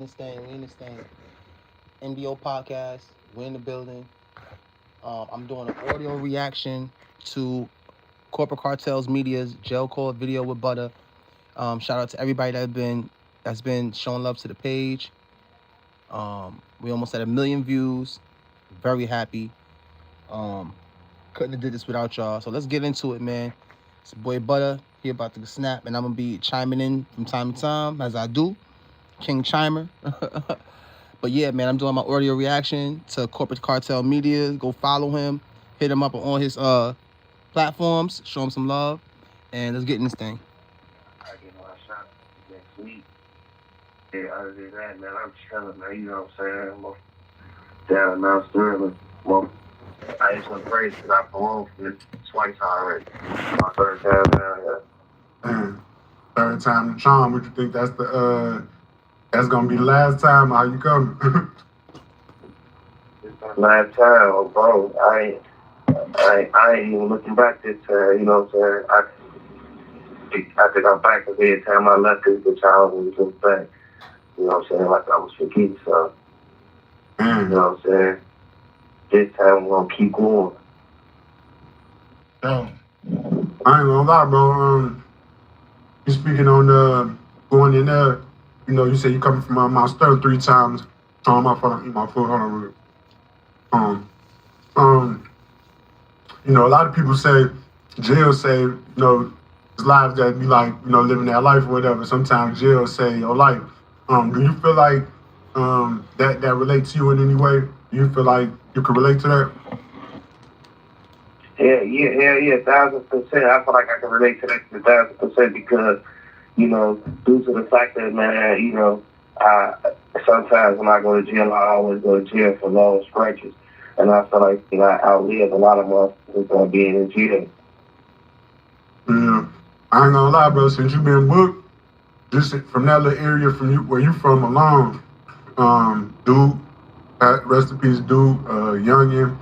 We in this thing. NDO podcast. We're in the building. I'm doing an audio reaction to Corporate Cartels Media's Jail Call video with Butter. Shout out to everybody that's been showing love to the page. We almost had 1 million views. Very happy. Um, couldn't have did this without y'all. So let's get into it, man. It's your boy Butter. He about to snap, and I'm gonna be chiming in from time to time as I do. King Chimer. But yeah, man, I'm doing my audio reaction to Corporate Cartel Media. Go follow him, hit him up on all his platforms, show him some love, and let's get in this thing. I get my shot next week. Yeah, other than that, man, I'm chilling, man. You know what I'm saying? I'm down in Mount Sterling. Well, I just went crazy because I paroled for this twice already. My third time down here. Man, third time the charm. Would you think that's gonna be the last time? How you coming? This is my last time, bro. I ain't even looking back this time. You know what I'm saying? I think I'm back because every time I left this child was look back. You know what I'm saying? Like I was forgetting something. You know what I'm saying? This time we're gonna keep going. Yo, I ain't gonna lie, bro. You speaking on going in there. You know, you say you coming from Mount Sterling 3 times. So I'm off on my foot. Hold on, real. You know, a lot of people say jail say, you know, it's lives that be like, you know, living their life or whatever. Sometimes jail say your life. Do you feel like that relates to you in any way? Do you feel like you can relate to that? Yeah, 1,000%. I feel like I can relate to that 1,000% because, you know, due to the fact that, man, you know, sometimes when I go to jail, I always go to jail for long stretches. And I feel like, you know, I outlive a lot of motherfuckers being in jail. Yeah. I ain't gonna lie, bro. Since you been booked, just from that little area from you where you from alone, Duke, rest in peace, Duke, Youngin,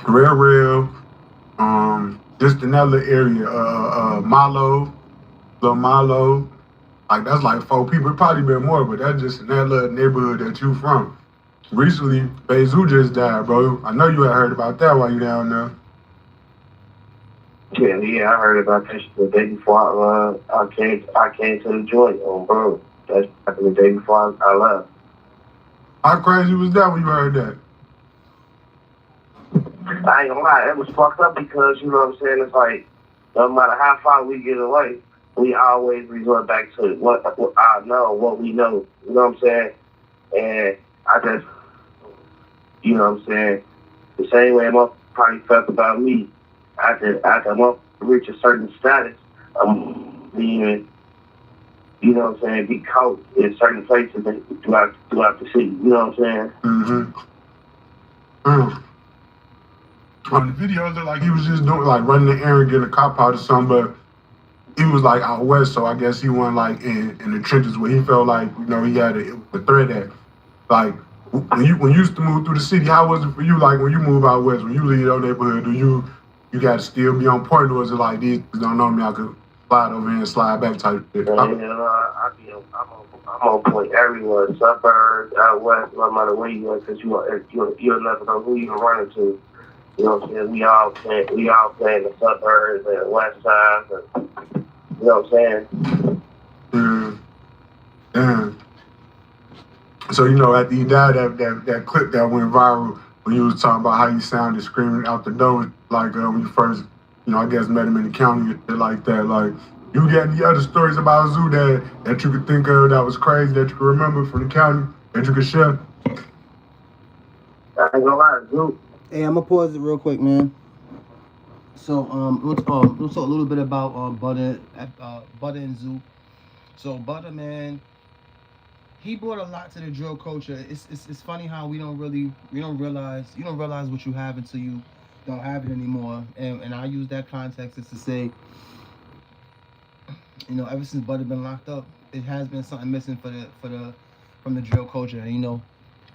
Real, just in that little area, Little Milo, like that's like 4 people. It probably been more, but that's just in that little neighborhood that you from. Recently, Bezu just died, bro. I know you had heard about that while you down there. Yeah, I heard about that shit the day before I came to the joint, bro. That's happened the day before I left. How crazy was that when you heard that? I ain't gonna lie, it was fucked up because, you know what I'm saying, it's like, no matter how far we get away, we always resort back to what I know, what we know, you know what I'm saying? And I just, you know what I'm saying, the same way I'm probably felt about me, after I'm reach a certain status, I'm being, you know what I'm saying, be caught in certain places throughout the city, you know what I'm saying? On the video, it looked like he was just doing like running the errand, getting a cop out or something, but he was like out west, so I guess he wasn't like in the trenches where he felt like, you know, he had a threat at. Like when you used to move through the city, how was it for you? Like when you move out west, when you leave your neighborhood, do you got to still be on point, or is it like these don't know me, I could slide over here and slide back type shit? I'm on point everywhere, suburbs, out west, no matter where you at, because you'll never know who you're running to. You know what I'm saying? We all play in the suburbs and west side, and, you know what I'm saying? Yeah. So, you know, after he died, that clip that went viral when you was talking about how you sounded screaming out the door, like when you first, you know, I guess met him in the county and shit like that. Like, you got any other stories about Zoo that you could think of that was crazy that you could remember from the county that you could share? I ain't gonna lie, Zoo. Hey, I'm gonna pause it real quick, man. So let's talk a little bit about Butter and Zoo. So Butter, man, he brought a lot to the drill culture. It's funny how we don't realize what you have until you don't have it anymore. And I use that context is to say, you know, ever since Butter been locked up, it has been something missing from the drill culture. And, you know,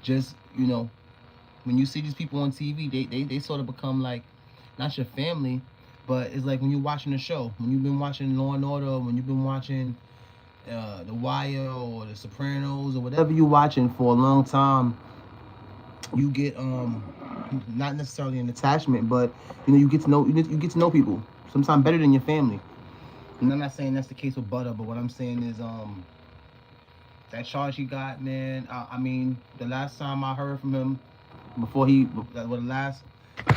just, you know, when you see these people on TV, they sort of become like not your family, but it's like when you're watching a show, when you've been watching Law and Order, when you've been watching The Wire or The Sopranos or whatever you're watching for a long time, you get not necessarily an attachment, but you get to know people sometimes better than your family. And I'm not saying that's the case with Butter, but what I'm saying is that charge he got, man. I mean, the last time I heard from him before the last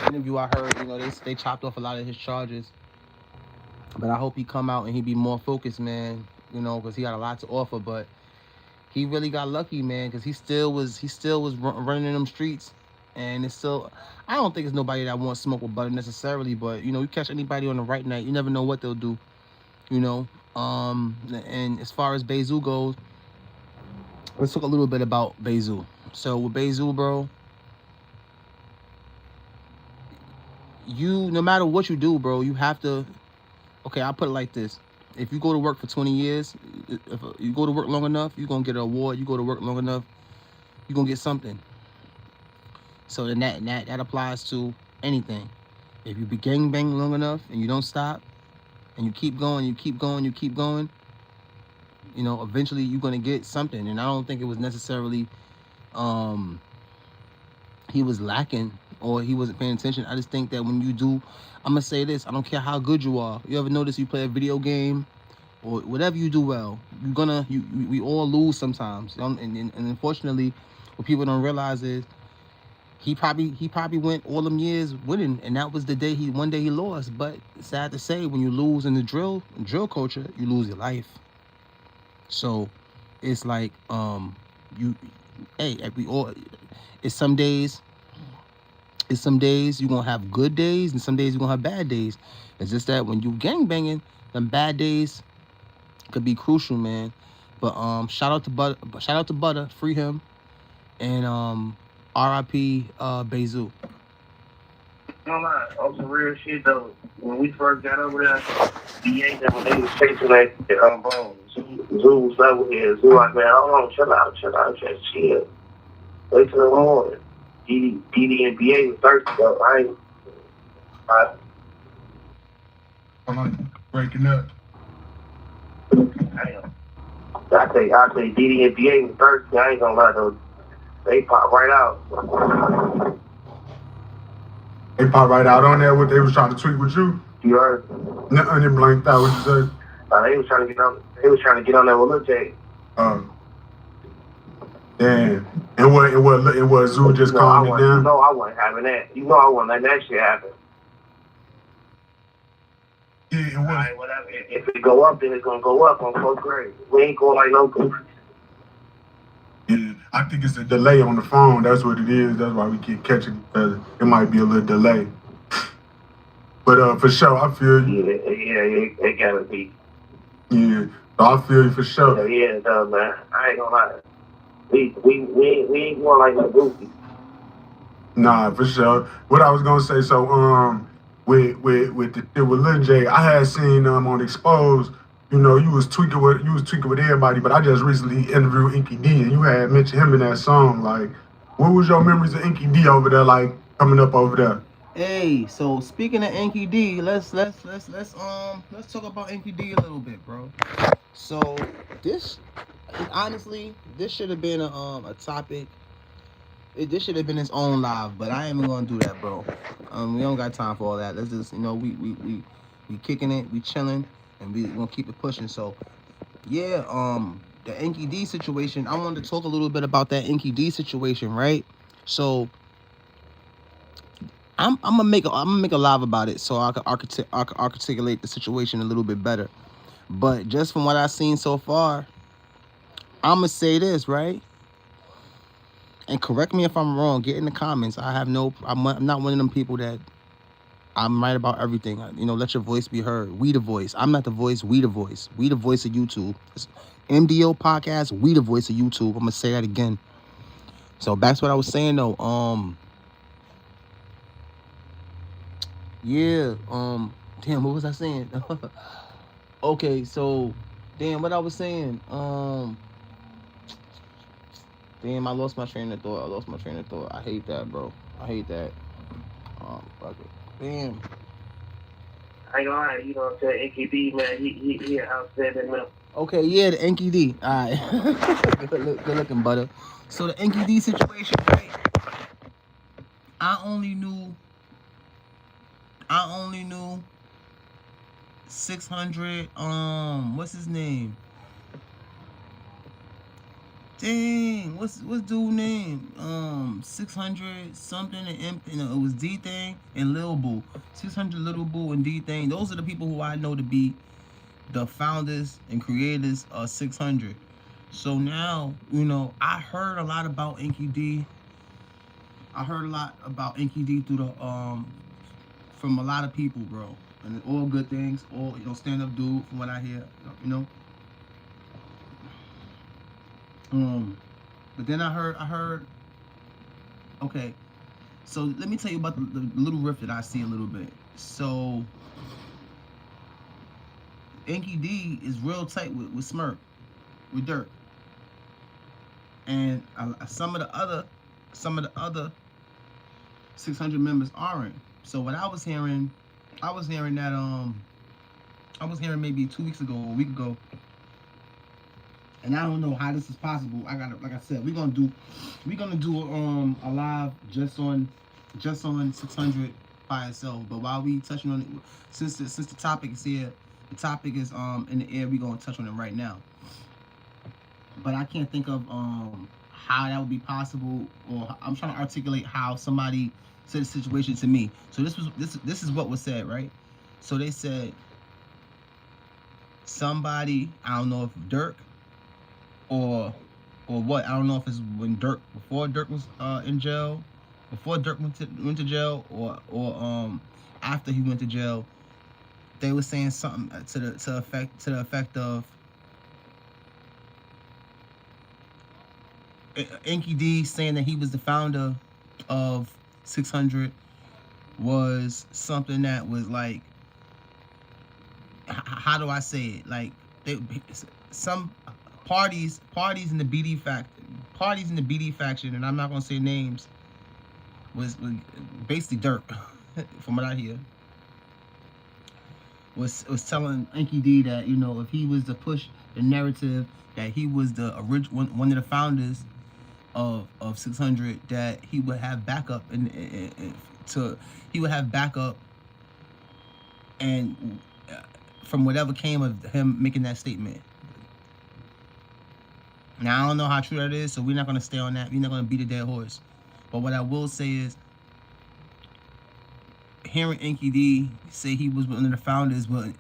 interview I heard, they chopped off a lot of his charges. But I hope he come out and he be more focused, man. Because he got a lot to offer. But he really got lucky, man, because he still was running in them streets, and it's still. I don't think it's nobody that wants smoke with Butter necessarily, but you catch anybody on the right night, you never know what they'll do. And as far as Bezu goes, let's talk a little bit about Bezu. So with Bezu, bro, no matter what you do, bro, you have to. Okay, I'll put it like this. If you go to work for 20 years, if you go to work long enough, you're going to get an award. You go to work long enough, you're going to get something. So then that applies to anything. If you be gangbang long enough and you don't stop and you keep going, eventually you're going to get something. And I don't think it was necessarily he was lacking or he wasn't paying attention. I just think that when you do, I'm going to say this, I don't care how good you are. You ever notice you play a video game or whatever you do well, we all lose sometimes. And unfortunately, what people don't realize is he probably went all them years winning, and that was the day one day he lost. But sad to say, when you lose in the drill culture, you lose your life. So it's like we all. It's some days you're gonna have good days, and some days you're gonna have bad days. It's just that when you gangbanging, them bad days could be crucial, man. But shout out to Butter, free him, and R.I.P. Bezu. No lie, on some real shit though. When we first got over there, BA when they was chasing that bone. Zoo was level here. Zoo like, man, hold on, chill out, just chill. Wait till the morning. DD and BA was thirsty though. I'm like breaking up. Damn. I say DD and BA was thirsty. I ain't gonna lie though. They pop right out. They pop right out on there. What they was trying to tweet with you? You heard? No, they blanked out. What you said? They was trying to get on. They was trying to get on there with Lil J. Damn. And what Zoo just calmed it down? You know I wasn't having that. You know I wasn't letting that shit happen. Yeah, it was. All right, whatever. If it go up, then it's gonna go up on 4th grade. We ain't going like no goofies. Yeah, I think it's a delay on the phone. That's what it is. That's why we keep catching each other. It might be a little delay. But for sure, I feel you. Yeah, it gotta be. Yeah, so I feel you for sure. Yeah, it does, man. I ain't gonna lie. We ain't going like no goofies. Nah, for sure. What I was gonna say, so with Lil J, I had seen on Exposed. You was tweaking with everybody, but I just recently interviewed Inky D, and you had mentioned him in that song. Like, what was your memories of Inky D over there, like coming up over there? Hey, so speaking of Inky D, let's talk about Inky D a little bit, bro. So honestly, this should have been a topic. This should have been its own live, but I ain't even gonna do that, bro. We don't got time for all that. Let's just we kicking it, we chilling, and we gonna keep it pushing. So yeah, the Inky D situation. I wanted to talk a little bit about that Inky D situation, right? So I'm gonna make a live about it, so I can articulate the situation a little bit better. But just from what I've seen so far, I'm gonna say this, right? And correct me if I'm wrong. Get in the comments. I'm not one of them people that I'm right about everything. Let your voice be heard. We the voice. I'm not the voice. We the voice. We the voice of YouTube. It's MDO podcast. We the voice of YouTube. I'm gonna say that again. So back to what I was saying though. Yeah. Damn. What was I saying? Okay. So, damn. What I was saying. Damn, I lost my train of thought. I hate that, bro. I hate that. Fuck it. Damn. I ain't gonna lie, you know what I'm saying? AKB, man, he an outstanding man. Okay, yeah, the Enki D. All right. Good looking, butter. So the Enki D situation, right? I only knew, I only knew 600. What's his name? Dang, what's dude name? 600 something and it was D Thing and Lil Boo. 600 Little Boo and D Thing. Those are the people who I know to be the founders and creators of 600. So now, I heard a lot about Inky D. I heard a lot about Inky D through the from a lot of people, bro. And all good things, all stand up dude from what I hear, you know. But then I heard okay. So let me tell you about the little rift that I see a little bit. So Inky D is real tight with Smirk, with Dirk, and some of the other 600 members aren't. So what I was hearing that I was hearing maybe 2 weeks ago or a week ago, and I don't know how this is possible. Like I said, we're gonna do a live just on 600 by itself. But while we touching on it, since the topic is here, the topic is in the air. We're gonna touch on it right now. But I can't think of how that would be possible, or I'm trying to articulate how somebody said the situation to me. So this is what was said, right? So they said somebody, I don't know if Dirk or what, I don't know if it's when before Dirk was in jail, before Dirk went to jail, or after he went to jail. They were saying something to the effect of Inky D saying that he was the founder of 600 was something that was like, how do I say it? Like some parties in the BD faction, and I'm not gonna say names, was basically Dirk, from what I hear, was telling Inky D that if he was to push the narrative that he was the original one of the founders of 600, that he would have backup and from whatever came of him making that statement. Now I don't know how true that is, so we're not gonna stay on that. We're not gonna beat a dead horse. But what I will say is, hearing Inky D say he was one of the founders, when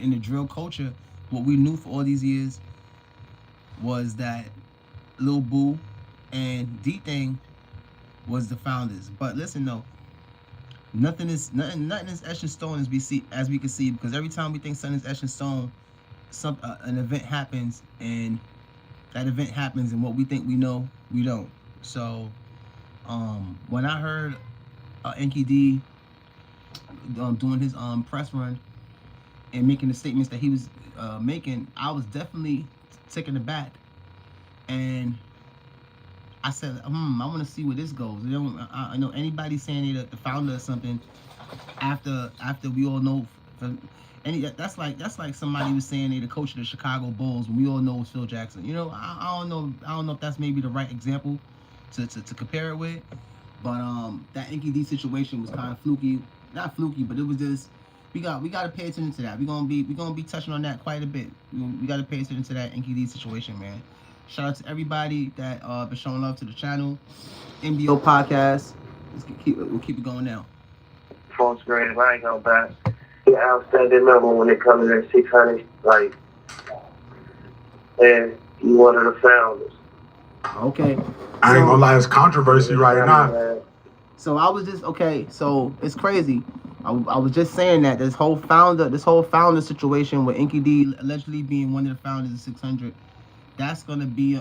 in the drill culture, what we knew for all these years was that Lil Boo and D Thing was the founders. But listen though, nothing is etched in stone as we can see, because every time we think something is etched in stone, an event happens, and that event happens, and what we think we know, we don't. So when I heard Inky D doing his press run and making the statements that he was making, I was definitely taken aback, and I said, I want to see where this goes. I know anybody saying they're the founder of something after we all know. That's like somebody was saying they're the coach of the Chicago Bulls when we all know it's Phil Jackson. I don't know if that's maybe the right example to compare it with. But that Inky D situation was kind of fluky. Not fluky, but it was just, we got to pay attention to that. We're gonna be touching on that quite a bit. We got to pay attention to that Inky D situation, man. Shout out to everybody that been showing love to the channel. MBO podcast. We'll keep it going now. False grade, I ain't going back. The outstanding member when it comes to that 600, like, and you one of the founders. Okay. I ain't gonna lie, it's controversy right now. So I was just so it's crazy. I was just saying that this whole founder situation with Inky D allegedly being one of the founders of 600, that's gonna be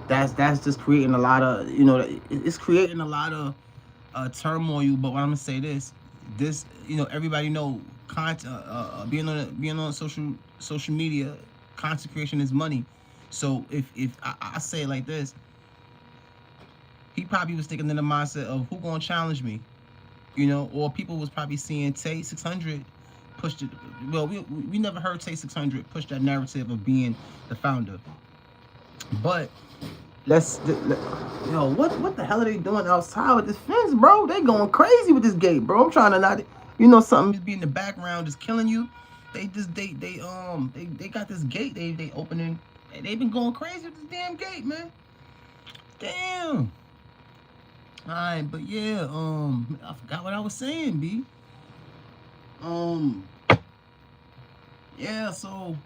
that's just creating a lot of it's creating a lot of turmoil. But what I'm gonna say this everybody know being on social media, content creation is money. So if I say it like this, he probably was thinking in the mindset of who gonna challenge me, or people was probably seeing Tay 600 pushed it. Well, we never heard Tay 600 push that narrative of being the founder. But what the hell are they doing outside with this fence, bro? They going crazy with this gate, bro. I'm trying to not, something just be in the background just killing you. They got this gate. They opening. They've been going crazy with this damn gate, man. Damn. All right, but yeah, I forgot what I was saying, B. Yeah, so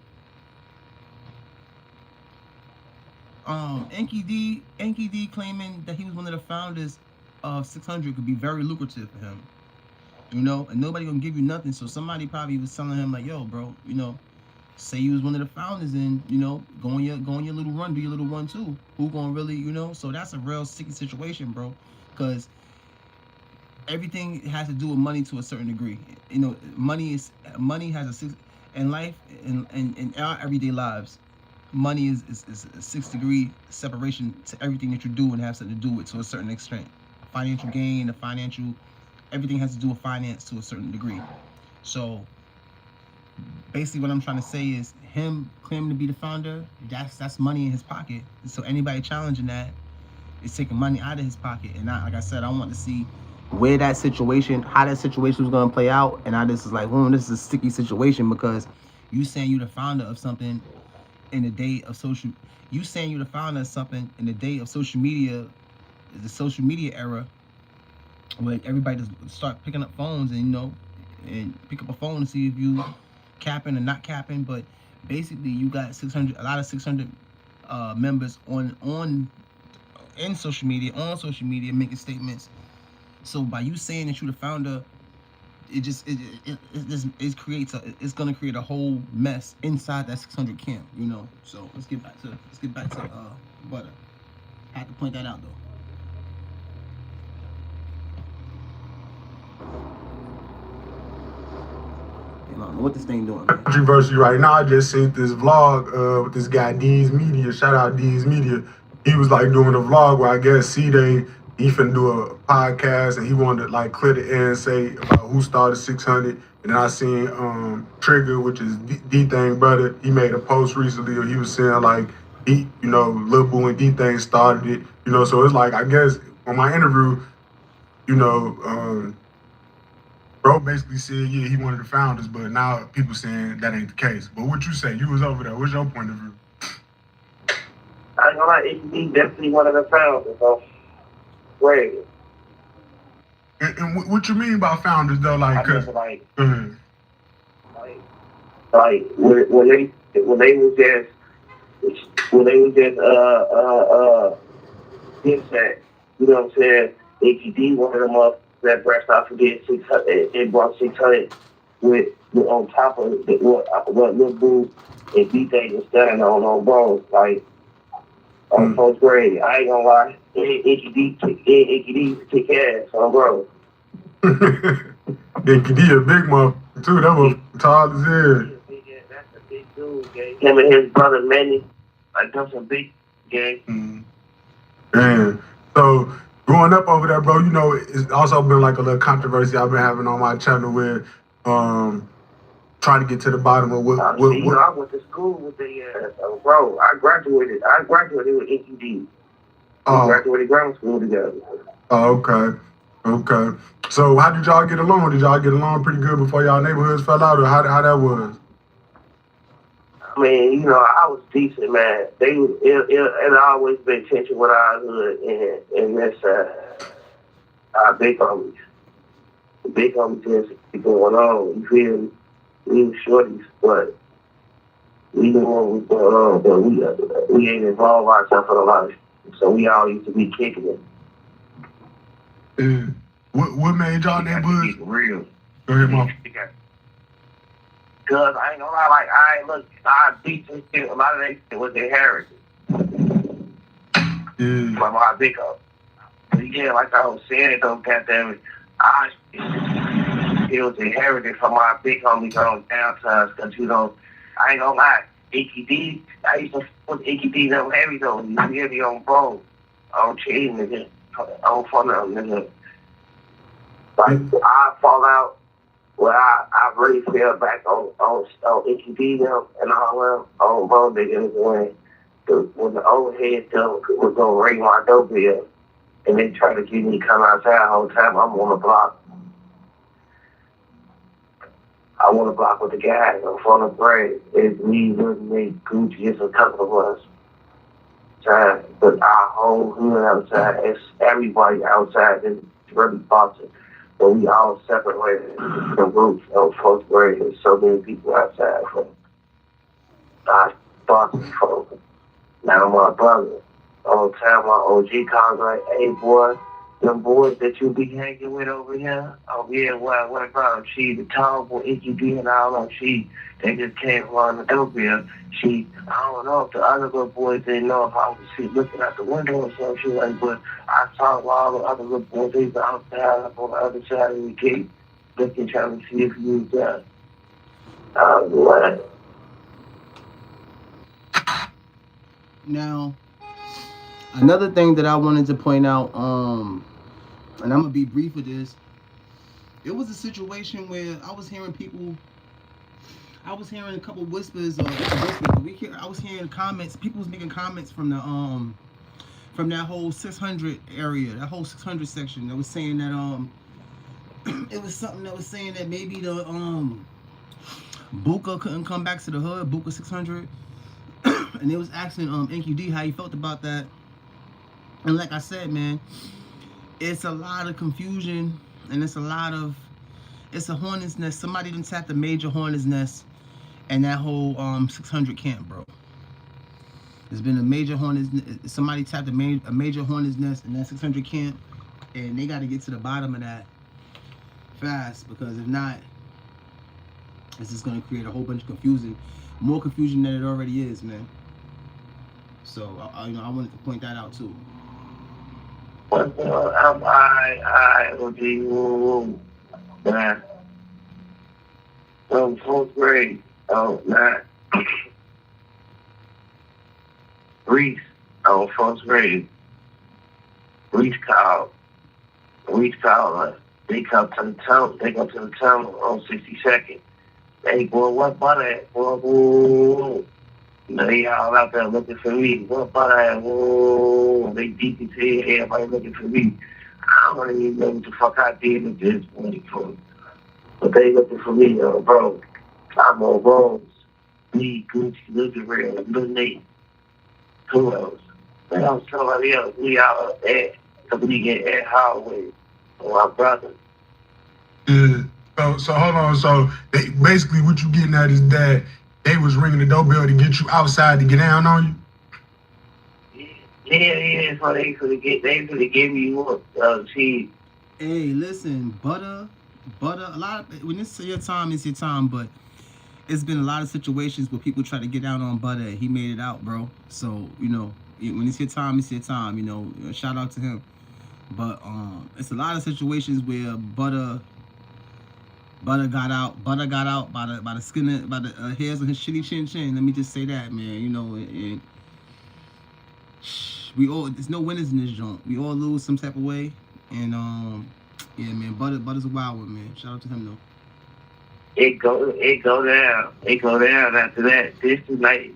Enki D claiming that he was one of the founders of 600 could be very lucrative for him, and nobody gonna give you nothing. So somebody probably was telling him like, yo, bro, say you was one of the founders and go on your little run, do your little one too. Who gonna really, So that's a real sticky situation, bro, because everything has to do with money to a certain degree. Money has in life, in our everyday lives. Money is a 6-degree separation to everything that you do and have something to do with to a certain extent. Financial gain, everything has to do with finance to a certain degree. So basically what I'm trying to say is him claiming to be the founder, that's money in his pocket. So anybody challenging that is taking money out of his pocket. And like I said, I want to see how that situation was going to play out. And I just was like, this is a sticky situation because you saying you the founder of something in the day of social, the social media, the social media era, where everybody just start picking up phones and and pick up a phone to see if you capping or not capping. But basically, you got 600, a lot of 600 members on social media making statements. So by you saying that you the founder, it's gonna create a whole mess inside that 600 camp, So let's get back to Butter. I had to point that out though. I don't know what this thing doing, man. Controversy right now. I just seen this vlog with this guy D's Media. Shout out D's Media. He was like doing a vlog where I guess C-Day, he finna do a podcast and he wanted to like clear the air and say about who started 600. And then I seen Trigger, which is D-Thing brother. He made a post recently where he was saying like Lil Boo and D-Thing started it. So it's like I guess on my interview, bro basically said, yeah, he one of the founders, but now people saying that ain't the case. But what you say? You was over there. What's your point of view? I ain't gonna lie, he's definitely one of the founders, though. Great. And what you mean by founders, though? Like, cause, like when they was just that, you know what I'm saying? APD, one of them up that branched out for getting 600, it brought 600 with on top of it, what Lil Boo and D-Thing was standing on bro. Like, on first grade, I ain't gonna lie, APD kick ass on bro. APD a big motherfucker too, that was tall as hell. That's a big dude, gang. Him and his brother Manny, like that's a big gang. Damn. So growing up over there, bro, it's also been like a little controversy I've been having on my channel with trying to get to the bottom of what. I went to school with the bro. I graduated with EQD. We graduated grammar school together. Oh, okay. So how did y'all get along? Did y'all get along pretty good before y'all neighborhoods fell out, or how that was? I mean, I was decent, man. It always been tension with our hood and this our big homies. The big homies just keep going on. You feel me? We were shorties, but we knew what was going on, but we ain't involved ourselves in a lot of shit. So we all used to be kicking it. What made y'all neighborhoods real? Go ahead, Mom. Cause I ain't gonna lie, like I beat this shit. A lot of that shit was inherited. From my big up. But yeah, like I was saying though, goddamn it, it was inherited from my big homies on downtowns. Cause I ain't gonna lie, AKD, I used to put AKD them heavy though. You hear me on bro, on chain nigga, on front of them nigga. Like I fall out Well, I really fell back on EQD them and all them on both niggas when the old head though was gonna ring my doorbell and they tried to get me to come outside the whole time I'm on the block. I want to block with the guys on front of bread. It's me, Little Nick, Gucci, it's a couple of us. But our whole hood outside, it's everybody outside is really boxing. But we all separated the groups on first grade. There's so many people outside from our boxing folks. Now my brother, all the time my OG calls like, hey boy, them boys that you be hanging with over here, oh yeah, what about them? She, the tall boy, EQD and all them, they just came around the door here. I don't know if the other little boys didn't know if I was looking out the window or some shit like, but I saw all the other little boys, they was outside up on the other side of the gate, looking, trying to see if you was there. I was like, Now, another thing that I wanted to point out, and I'm gonna be brief with this. It was a situation where I was hearing a couple whispers, I was hearing comments. People was making comments from that whole 600 area, that whole 600 section. That was saying that it was something that was saying that maybe the Buka couldn't come back to the hood, Buka 600. And they was asking NQD how he felt about that. And like I said, man, it's a lot of confusion and it's a hornet's nest. Somebody done tapped a major hornet's nest in that whole 600 camp, bro. There's been a major hornet's nest. Somebody tapped a major hornet's nest in that 600 camp, and they got to get to the bottom of that fast, because if not, it's just gonna create a whole bunch of confusion, more confusion than it already is, man. So I wanted to point that out too. I will be man. Fourth grade. Man. Reese, fourth grade. Reese called us. They come to the tunnel on 62nd. Hey, boy, what butter at? Whoa. They all out there looking for me. What butter at? Whoa. They deep as hell. Everybody looking for me. I don't even know what the fuck I did at this point. But they looking for me, bro. I'm on Rose. Me, Gucci, Little Real, Little Nate. Who else? And I was somebody else. We out at the weekend at Hallway. My brother. Yeah. So hold on. So basically, what you getting at is that they was ringing the doorbell to get you outside to get down on you. Yeah. So they could have gave me what? Cheese. Hey, listen, butter. A lot of when it's your time, it's your time. But it's been a lot of situations where people try to get down on butter. He made it out, bro. So when it's your time, it's your time. Shout out to him. But it's a lot of situations where butter got out by the skin by the hairs on his shitty chin. Let me just say that, man. And we all, there's no winners in this joint. We all lose some type of way. And yeah, man, Butter's a wild one, man. Shout out to him though. It go down after that. This night,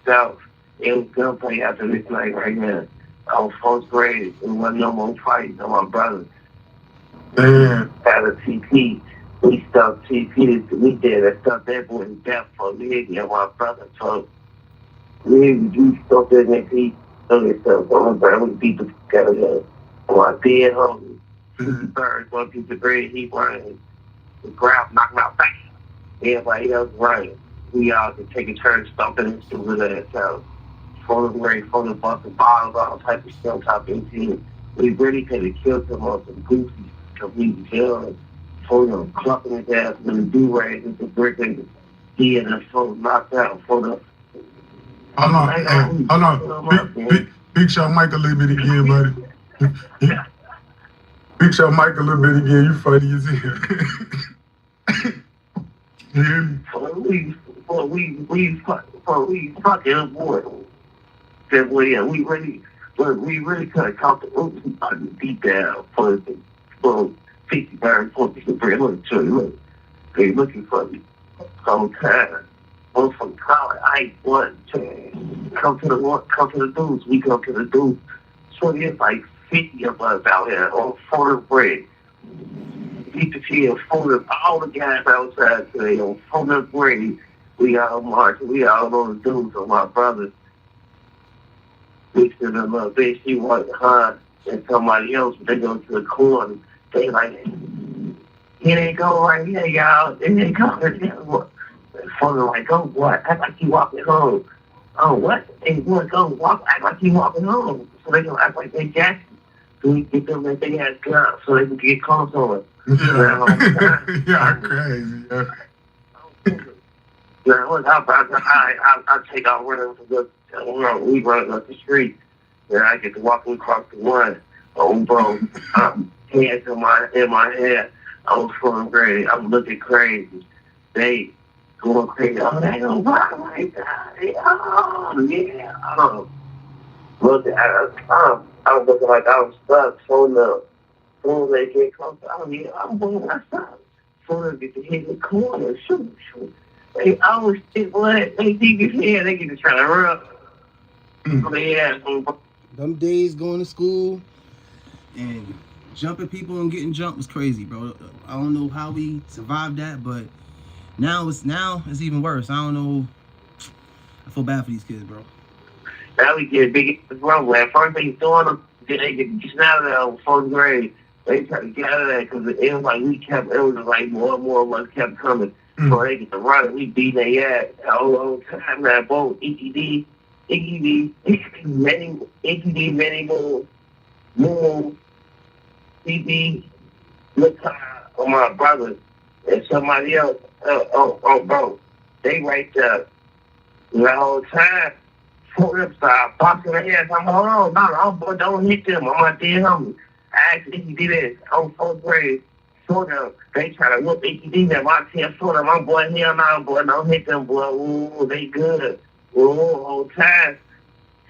so it was gunplay after this night right now. I was fourth grade. It wasn't no more fights on my brother. Damn. Had a TP. We stuck TP. We did that stuff that boy to death for me and my brother. So we stuck that next heat. Other stuff. So my brother beat the fuck out of that. My dead homie. Birds, one piece of bread, he running. The ground knocked him out back. Everybody else running. We all could take a turn stomping into that town. For the busting bottles, all type of stuff, top 18. We really could have killed him on some goofy, completely killed him. For them clucking his ass with the do-rag with the brick and he and us so knocked out for the. Hold on. Big Show Mike a little bit again, buddy. Big Show Mike a little bit again. You funny as hell. You hear me? We fucking aboard. That way, we really could have caught the oops deep down for 50 birds, 40 bread. Look, Joey, look. They looking for me. Whole time. I'm from college. I ain't want to come to the dudes. We come to the dudes. So there's like 50 of us out here on full of bread. Keep the field full of all the guys outside today on full of bread. We all march. We all those dudes of my brothers. Mixing them up. They see one her and somebody else, but they go to the corner. They like, here they go right here, y'all. Here they go right here. Fucking like, oh, what? Act like you walking home. Oh, what? Hey, boy, go walk. Act like you walking home. So they gonna act like they Jackson. So we get them like they had guns so they can get calls on it. Yeah. Yeah, crazy. Yeah. Now, look, I take out running we running up the street. And I get to walking across the one. Oh, bro, I'm hands in my head. I was feeling great. I'm looking crazy. They going crazy. Oh, they gonna rock like that. Oh, yeah. Look, I was looking like I was stuck. So soon they get closer. I'm going myself. Soon as they get to hit the corner, shoot. They always think what? They think it's here. They get to try to run. Yeah. Them days going to school and jumping people and getting jumped was crazy, bro. I don't know how we survived that, but now it's even worse. I don't know. I feel bad for these kids, bro. Now we get big trouble. At first they throwing them, then they get just out of there on fourth grade. They try to get out of there because it was like it was like more and more of us kept coming. So they get to run and we beat their ass all the time. Now both ETD, many more, CB, look on my brother and somebody else. Bro, they right there the whole time. For them start boxing their ass. I'm hold on, no, don't hit them. I'm not dead homie. I asked ETD this on fourth grade. So them, they try to whoop ETD them. I tell for them, my boy, hell no, boy, don't hit them, boy. Ooh, they good. Ooh, whole time.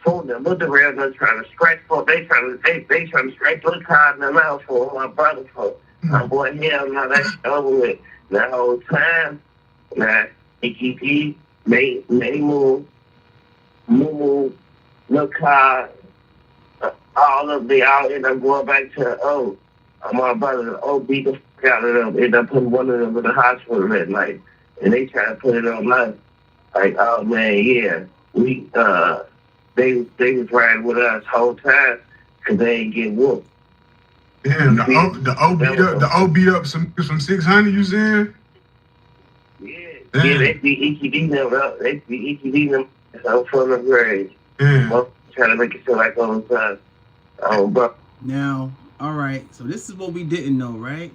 For them, look the real guns trying to scratch for. They trying to scratch the card in the mouth for my brother for. My boy, hell no, that's over with. The whole time, now ETD made move, look hard. All of the all end up going back to the O. My brother, the O beat the fuck out of them. Ended up putting one of them in the hospital that night. And they tried to put it on life. Like, oh man, yeah. They was riding with us whole time because they ain't get whooped. Damn, the O beat up some 600, you saying? Yeah, they beat ETD them up. They beat ETD them up from the grade. Trying to make it feel like all the time. Bro. Now, all right. So this is what we didn't know, right?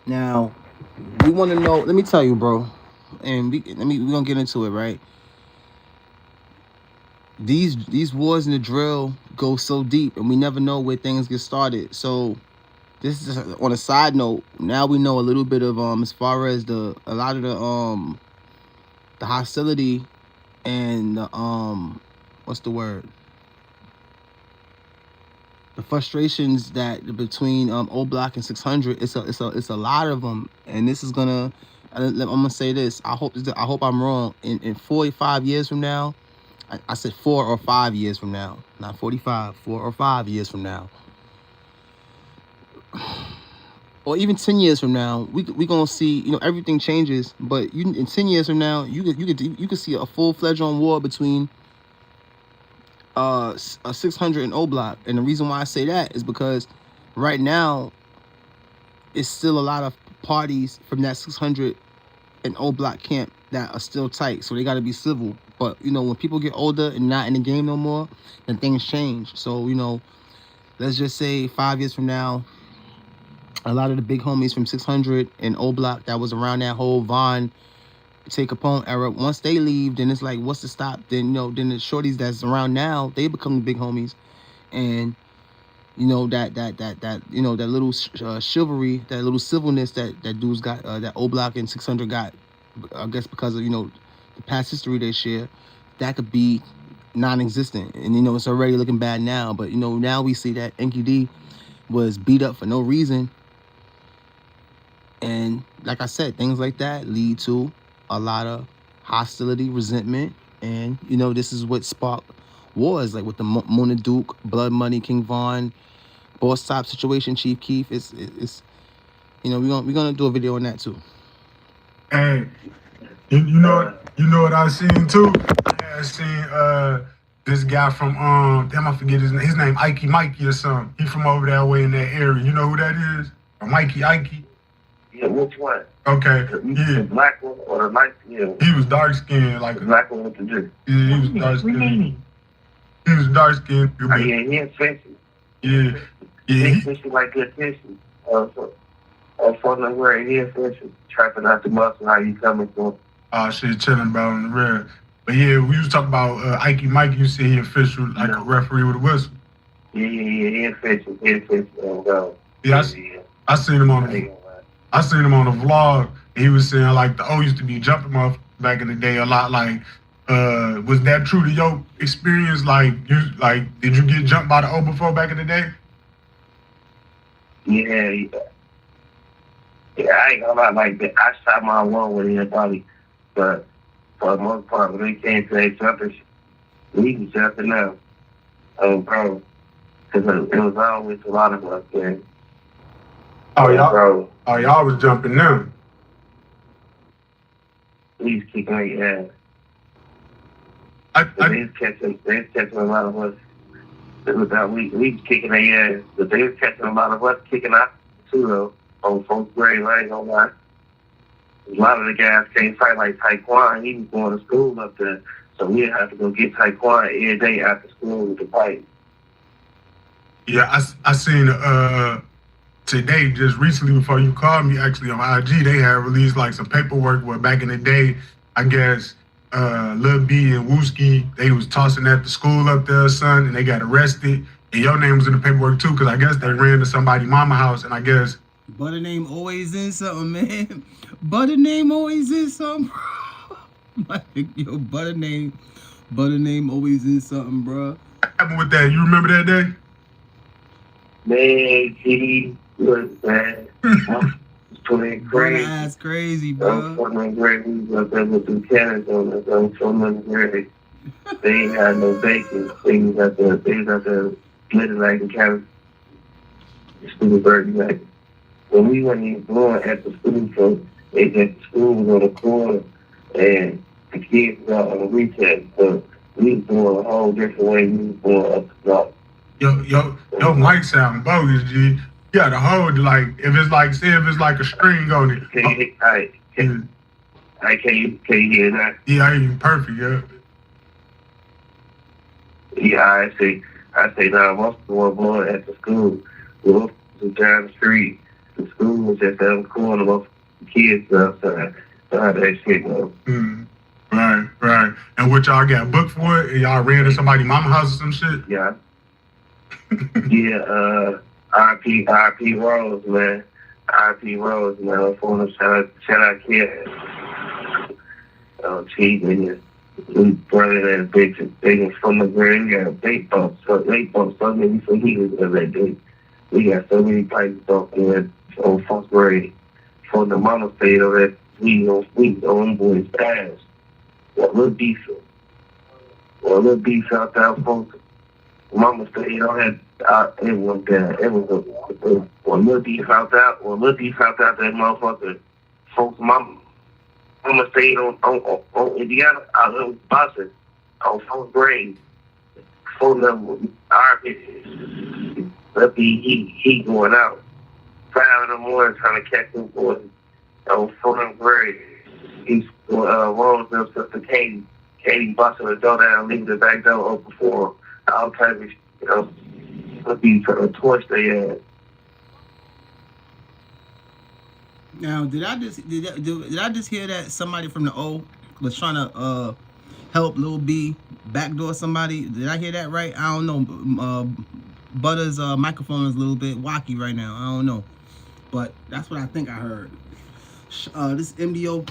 Now, we want to know. Let me tell you, bro. And we're gonna get into it, right? These wars in the drill go so deep, and we never know where things get started. So, this is on a side note. Now we know a little bit of as far as a lot of the hostility and the what's the word? The frustrations that between O Block and 600, it's a lot of them, and this is gonna. I'm gonna say this. I hope I'm wrong. In 45 years from now, I said 4 or 5 years from now, not 45. 4 or 5 years from now, or even 10 years from now, we gonna see. Everything changes, but in 10 years from now, you could see a full-fledged on war between a 600 and O Block. And the reason why I say that is because right now it's still a lot of parties from that 600 and O Block camp that are still tight, so they got to be civil. But when people get older and not in the game no more, then things change. So let's just say 5 years from now, a lot of the big homies from 600 and O Block that was around that whole Von Take Capone era, once they leave, then it's like, what's the stop? Then then the shorties that's around now, they become the big homies, and that little chivalry, that little civilness that dudes got, that O Block and 600 got, I guess because of the past history they share, that could be non-existent, and it's already looking bad now. But now we see that NQD was beat up for no reason. And like I said, things like that lead to a lot of hostility, resentment, and this is what sparked wars, like with the Mona Duke, Blood Money, King Von, Boss Top situation, Chief Keef. It's we're gonna do a video on that too. And you know what I seen too? I seen this guy from damn, I forget his name, Mikey or something. He from over that way in that area. You know who that is? Mikey. Yeah, which one? Okay. The black one or the light? Yeah. He was dark skinned, like the black one with the drip. Yeah, he was dark skinned. He was dark skinned. Yeah, he offensive. Yeah. He fishing like good fishing. For the where he is fishing, trapping out the muscle. How you coming from? Shit, chilling about on the red. But yeah, we was talking about Mikey. You said he official like a referee with a whistle. Yeah, he official. Yeah, I seen him on the vlog. He was saying like the O used to be jumping off back in the day a lot. Like, was that true to your experience? Like, did you get jumped by the O before back in the day? Yeah, I ain't gonna lie like that. I shot my one with anybody, but for the most part, when it came to that jumping, we was jumping out. Bro, because it was always a lot of us there. Y'all was jumping them. We was kicking their ass. They was catching a lot of us. We was kicking their ass, but they was catching a lot of us kicking out too though. On 4th grade, I ain't gonna lie. A lot of the guys can't fight like Taekwon. He was going to school up there, so we'd have to go get Taekwon every day after school with the fight. Yeah, I seen today, just recently before you called me, actually on IG, they had released like some paperwork where back in the day, I guess Lil B and Wooski, they was tossing at the school up there, son, and they got arrested. And your name was in the paperwork too, because I guess they ran to somebody's mama house, and I guess. Butter name always in something, man. Butter name always in something, bro. Like, yo, butter name always in something, bro. What happened with that? You remember that day? Man, he was bad. Playing crazy. That's crazy, bro. Playing crazy. We was up there with some cannons on us. I was playing crazy. They ain't had no bacon. They was at the splitting like the cannons. Stupid bird like. When we went in blowing at the school, so the school was on the corner and the kids were out on the recess. So we was doing a whole different way. We was going up the block. Yo, mic sound bogus, G. You gotta hold like if it's like a string on it. Can you hear that? Yeah, I hear you perfect, yeah. Yeah, I say now most of the one blowing at the school. We was down the street. The school was just down the corner, most kids outside. So how that shit go? Right. And what y'all got booked for it? And y'all ran to somebody's mama house or some shit? Yeah. Yeah, RP Rose, man. RP Rose, man. For them, shout out kids. Cheap, nigga. We running that big from the grave. We got big bumps. So many for heaters every day. We got so many pipes off there on 4th grade. For the mama stayed on that we on boys' ass. What little beef out there, folks. Mama stayed on that. It was one little beef out there. That motherfucker. Folks, mama stayed on Indiana. I was bossing on 4th grade. 4th level RP. That be he going out. 5 in the morning trying to catch them boys on 4th grade. He's rolls them sister Katie. Katie busting the door down, leaving the back door open for him. All type of be trying to torch their ass. Now, did I just hear that somebody from the O was trying to help Lil B backdoor somebody? Did I hear that right? I don't know. Butter's microphone is a little bit wacky right now. I don't know, but that's what I think I heard. This MDO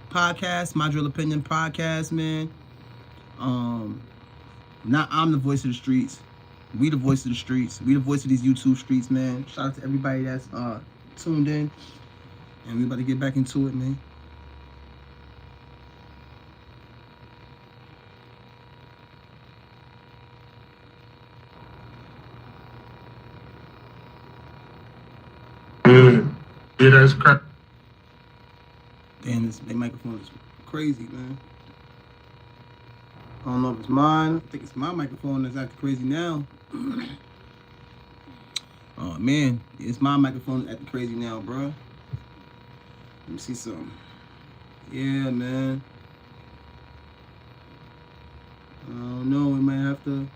podcast, My Drill Opinion podcast, man. Not I'm the voice of the streets. We the voice of the streets. We the voice of these YouTube streets, man. Shout out to everybody that's tuned in. And we about to get back into it, man. Yeah, yeah, that's crap. Damn, this microphone is crazy, man. I don't know if it's mine. I think it's my microphone that's acting crazy now. Oh man, it's my microphone acting crazy now, bro. Let me see something. Yeah, man. I don't know. We might have to.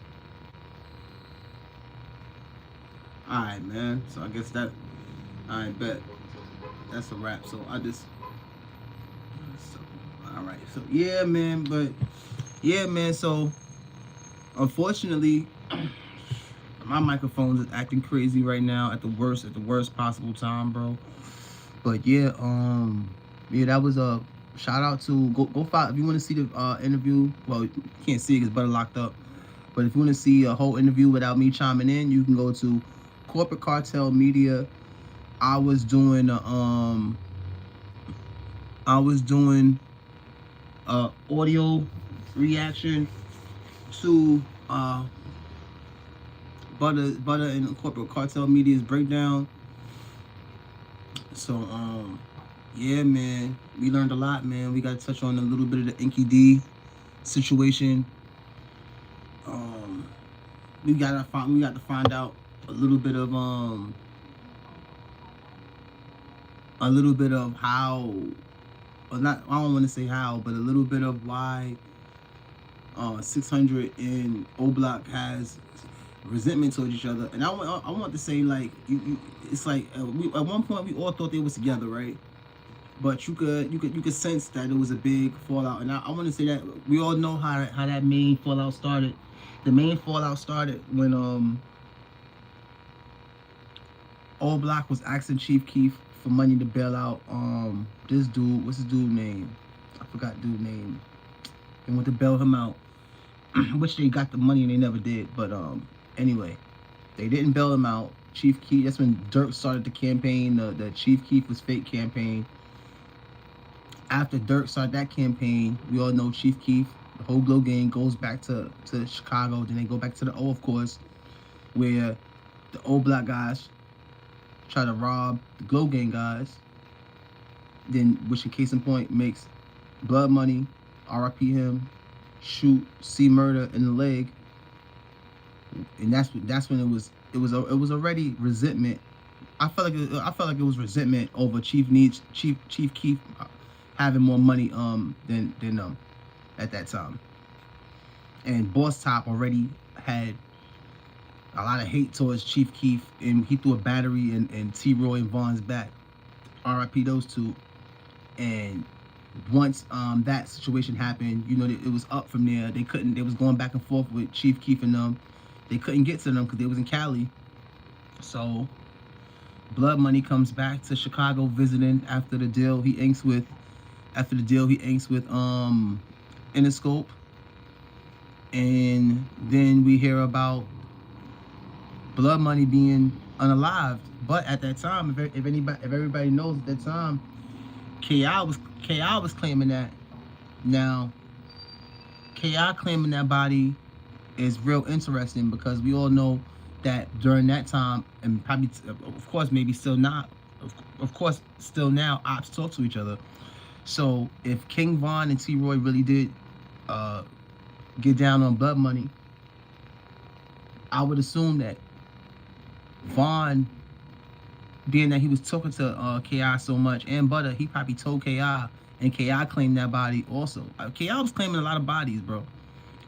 Alright, man. So I guess that. I bet. That's a wrap. So I just. So, alright. So yeah, man. But yeah, man. So unfortunately, my microphone is acting crazy right now at the worst possible time, bro. But yeah, that was a shout out to go follow if you want to see the interview. Well, you can't see it because Butter locked up. But if you want to see a whole interview without me chiming in, you can go to Corporate Cartel Media. I was doing audio reaction to Butter and Corporate Cartel Media's breakdown. So yeah, man, we learned a lot, man. We got to touch on a little bit of the Inky D situation. We got to find out a little bit of how, or not. I don't want to say how, but a little bit of why 600 and O Block has resentment towards each other. And I want to say, like, it's like at one point we all thought they was together, right? But you could sense that it was a big fallout. And I want to say that we all know how that main fallout started. The main fallout started when O Block was asking Chief Keef for money to bail out this dude. What's his dude name? I forgot dude name. They went to bail him out, which they got the money and they never did. But anyway, they didn't bail him out. Chief Keef. That's when Dirk started the campaign. The Chief Keef was fake campaign. After Dirk started that campaign, we all know Chief Keef, the whole Glow Gang goes back to Chicago. Then they go back to the O, of course, where the O Block guys try to rob the Glow Gang guys. Then, which in case in point makes Blood Money, RIP him, shoot C Murder in the leg, and that's when it was already resentment. I felt like it was resentment over Chief Keef having more money than at that time, and Boss Top already had a lot of hate towards Chief Keef, and he threw a battery in T-Roy and Vaughn's back. RIP those two. And once that situation happened, you know, it was up from there. They was going back and forth with Chief Keef and them. They couldn't get to them because they was in Cali. So Blood Money comes back to Chicago visiting after the deal he inks with Interscope. And then we hear about Blood Money being unalived. But at that time, if everybody knows, at that time, KI was claiming that. Now, KI claiming that body is real interesting because we all know that during that time, and probably, of course, maybe still not, of course, still now, ops talk to each other. So if King Von and T-Roy really did get down on Blood Money, I would assume that Von, being that he was talking to KI so much and Butter, he probably told KI, and KI claimed that body also. KI was claiming a lot of bodies, bro.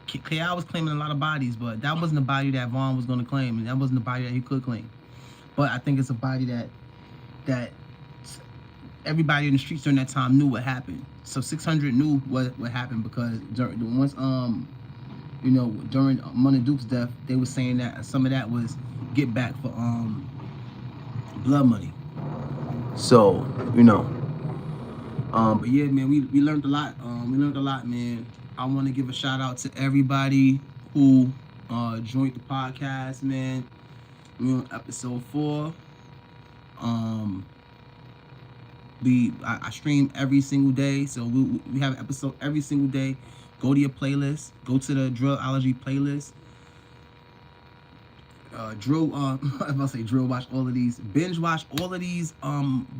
KI was claiming a lot of bodies, but that wasn't the body that Von was going to claim, and that wasn't the body that he could claim. But I think it's a body that everybody in the streets during that time knew what happened. So 600 knew what happened because once during Money Duke's death, they were saying that some of that was get back for Blood Money. So but yeah, man, we learned a lot. Man. I want to give a shout out to everybody who joined the podcast, man. We're on episode 4. I stream every single day, so we have an episode every single day. Go to your playlist. Go to the Drillology playlist. Drill. I'm about to say drill. Watch all of these. Binge watch all of these.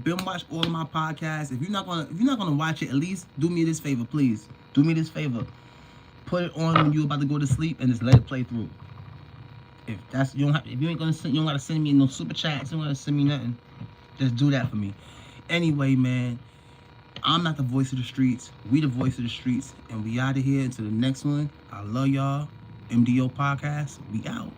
Binge watch all of my podcasts. If you're not gonna watch it, at least do me this favor, please. Do me this favor. Put it on when you're about to go to sleep and just let it play through. If you don't gotta send me no super chats. You don't gotta send me nothing. Just do that for me. Anyway, man, I'm not the voice of the streets. We the voice of the streets, and we out of here until the next one. I love y'all. MDO podcast. We out.